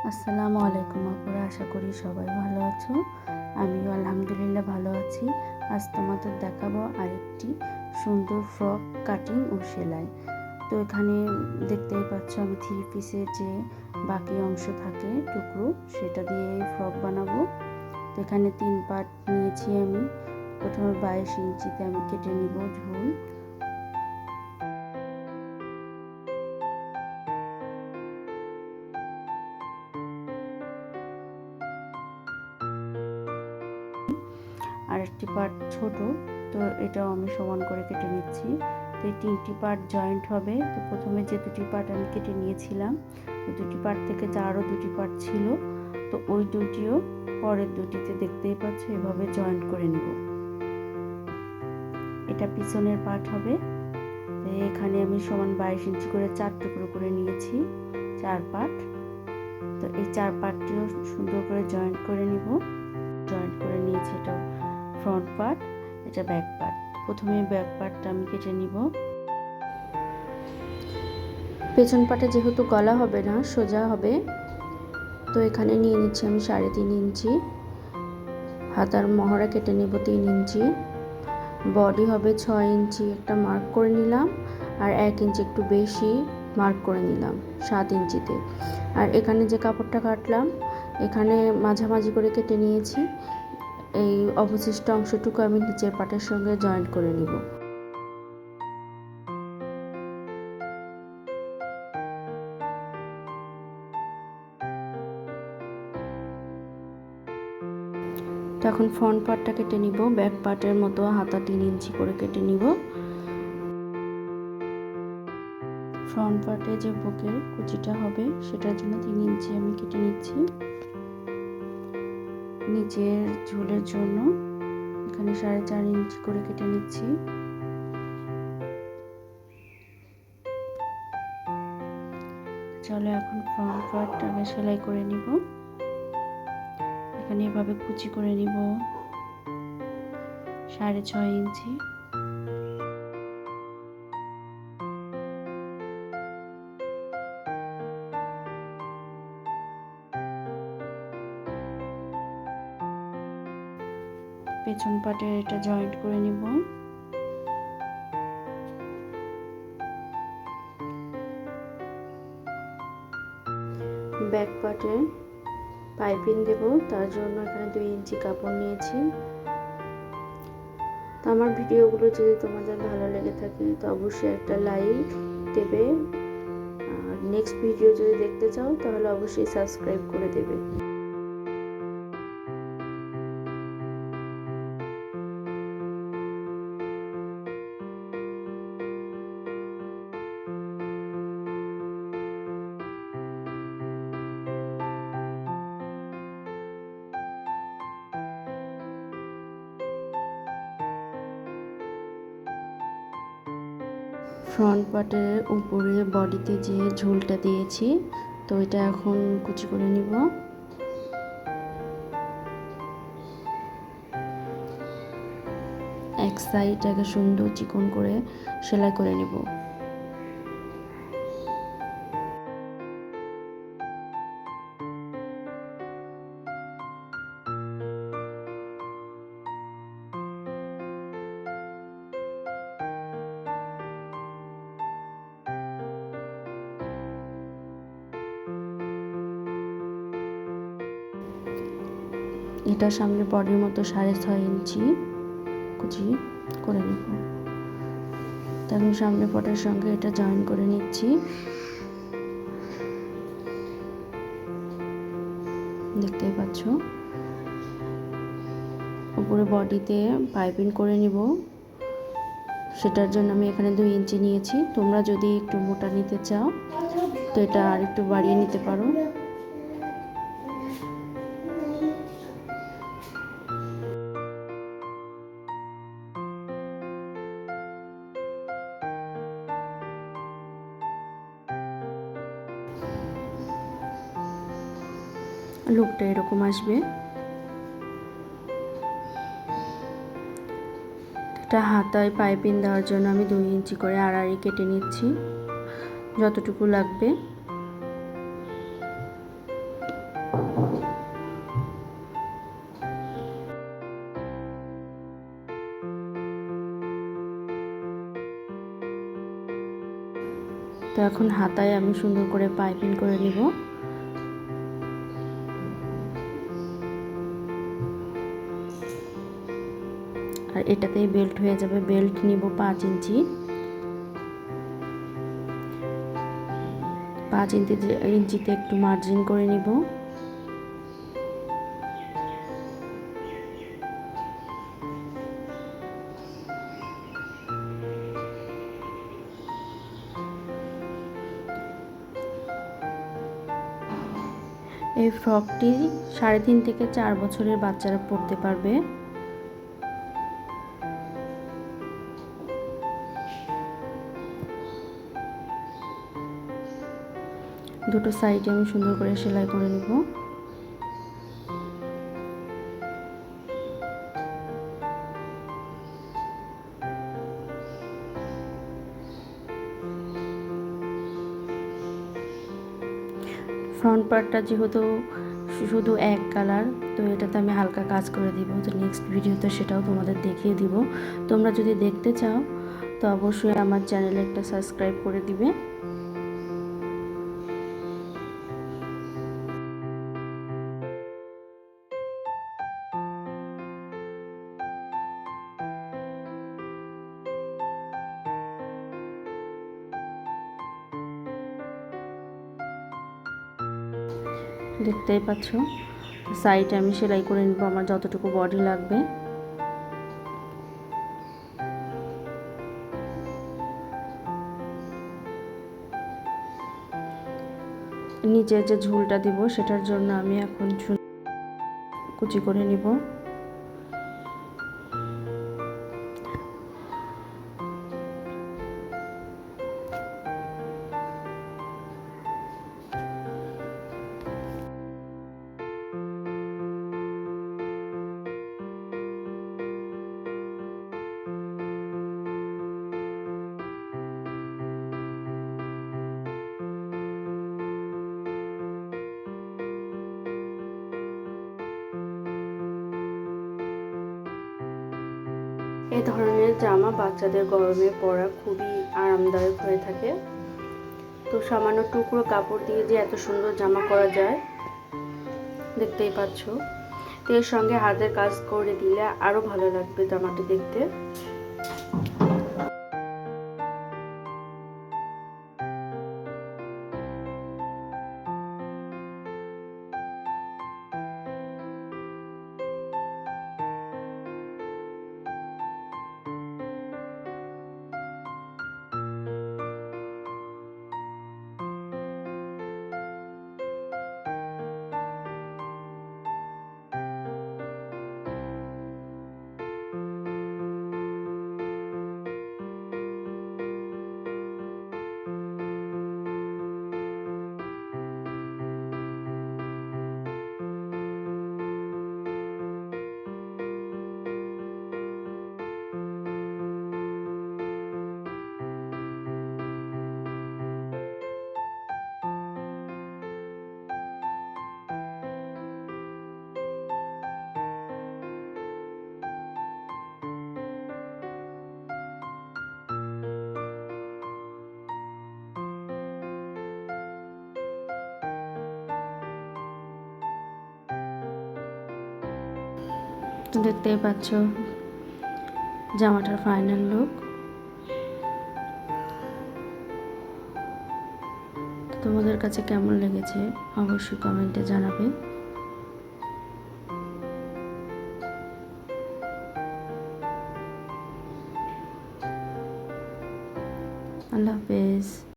আসসালামু আলাইকুম আপুরা, আশা করি সবাই ভালো আছো। আমিও আলহামদুলিল্লাহ ভালো আছি। আজ তোমাদের দেখাবো আরেকটি সুন্দর ফ্রক কাটিং ও সেলাই। তো এখানে দেখতেই পাচ্ছ আমি 3 পিসের যে বাকি অংশ থাকে টুকরো, সেটা দিয়ে এই ফ্রক বানাবো। তো এখানে 3 পার্ট নিয়েছি আমি। প্রথমে 22 ইঞ্চিতে আমি কেটে নিব ঝুল। আর একটি পার্ট ছোট, তো এটাও আমি সমান করে কেটে নিচ্ছি। তো এই 3টি পার্ট জয়েন্ট হবে। তো প্রথমে যে 2টি পার্ট আমি কেটে নিয়েছিলাম, ওই 2টি পার্ট থেকে যে আরও 2টি পার্ট ছিল, তো ওই দুটিও পরের দুটিতে দেখতেই পাচ্ছ এভাবে জয়েন্ট করে নিব। এটা পিছনের পার্ট হবে। তো এখানে আমি সমান 22 ইঞ্চি করে 4 টুকরো করে নিয়েছি, 4 পার্ট। তো এই 4 পার্টটিও সুন্দর করে জয়েন্ট করে নিব। জয়েন্ট করে নিয়েছি। এটা ফ্রন্ট পার্ট, এটা ব্যাক পার্ট। প্রথমে ব্যাক পার্টটা আমি কেটে নিব। পেছন পাটে যেহেতু গলা হবে না, সোজা হবে, তো এখানে নিয়ে নিচ্ছি আমি 3.5 ইঞ্চি। হাতার মহড়া কেটে নেব 3 ইঞ্চি। বডি হবে 6 ইঞ্চি, একটা মার্ক করে নিলাম। আর 1 ইঞ্চি একটু বেশি মার্ক করে নিলাম 7 ইঞ্চিতে। আর এখানে যে কাপড়টা কাটলাম, এখানে মাঝামাঝি করে কেটে নিয়েছি। এই অবশিষ্ট অংশটুকু আমি নিচের পাটের সঙ্গে জয়েন্ট করে নিব। তো এখন ফ্রন্ট পার্টটা কেটে নিব। ব্যাক পার্টের মতো হাতা 3 ইঞ্চি করে কেটে নিব। ফ্রন্ট পার্টে যে বুকের কুচিটা হবে, সেটার জন্য 3 ইঞ্চি আমি কেটে নিচ্ছি। নিচের ঝুলের জন্য এখানে 4.5 ইঞ্চি করে কেটে নিচ্ছি। চলো এখন ফ্রন্ট পার্ট আগে সেলাই করে নিব। এখানে এভাবে কুচি করে নিব 6.5 ইঞ্চি। পেছন পাটে এটা জয়েন্ট করে নিব। ব্যাক পার্টে পাইপিং দেব, তার জন্য এখানে 2 ইঞ্চি কাপড় নিয়েছি। তো আমার ভিডিওগুলো যদি তোমাদের ভালো লেগে থাকে তো অবশ্যই একটা লাইক দেবে। আর নেক্সট ভিডিও যদি দেখতে চাও তাহলে অবশ্যই সাবস্ক্রাইব করে দেবে। ফ্রন্ট পার্টের উপরে বডিতে যে ঝুলটা দিয়েছি, তো এটা এখন কুচি করে নিব। এক সাইডটাকে সুন্দর চিকন করে সেলাই করে নিব। এটা সামনে বডির মতো 6.5 ইঞ্চি কুচি করে নেব। তখন সামনে পটের সঙ্গে এটা জয়েন করে নিচ্ছি। দেখতেই পাচ্ছ উপরে বডিতে পাইপিং করে নিব। সেটার জন্য আমি এখানে 2 ইঞ্চি নিয়েছি। তোমরা যদি একটু মোটা নিতে চাও তো এটা আর একটু বাড়িয়ে নিতে পারো। লুকটা এরকম আসবে। এটা হাতায় পাইপিং দেওয়ার জন্য আমি 2 ইঞ্চি করে আড়াআড়ি কেটে নিচ্ছি, যতটুকু লাগবে। তো এখন হাতায় আমি সুন্দর করে পাইপিং করে নিব। আর এটাতেই বেল্ট হয়ে যাবে। বেল্ট নিব 5 ইঞ্চি। 5 ইঞ্চিতে একটু মার্জিন করে নিব। এই ফ্রকটি 3.5 থেকে 4 বছরের বাচ্চারা পরতে পারবে। দুটো সাইডে আমি সুন্দর করে সেলাই করে নেব। ফ্রন্ট পার্টটা যেহেতু শুধু এক কালার, তো এটাতে আমি হালকা কাজ করে দিব। তো নেক্সট ভিডিওতে সেটাও তোমাদের দেখিয়ে দিব। তোমরা যদি দেখতে চাও তো অবশ্যই আমার চ্যানেলে একটা সাবস্ক্রাইব করে দিবে। দেখতেই পাচ্ছ, সাইডে আমি সেলাই করে নিব আমার যতটুকু বডি লাগবে। নিচের যে ঝুলটা দিব সেটার জন্য আমি এখন কুচি করে নিব। এই ধরনের জামা বাচ্চাদের গরমে পরা খুবই আরামদায়ক হয়ে থাকে। তো সামান্য টুকরো কাপড় দিয়ে যে এত সুন্দর জামা করা যায় দেখতেই পাচ্ছ। তো এর সঙ্গে হাতের কাজ করে দিলে আরো ভালো লাগবে জামাটি দেখতে। দেখতেই পাচ্ছ জামাটার ফাইনাল লুক। তোমাদের কাছে কেমন লেগেছে অবশ্যই কমেন্টে জানাবে। আল্লাহ হাফেজ।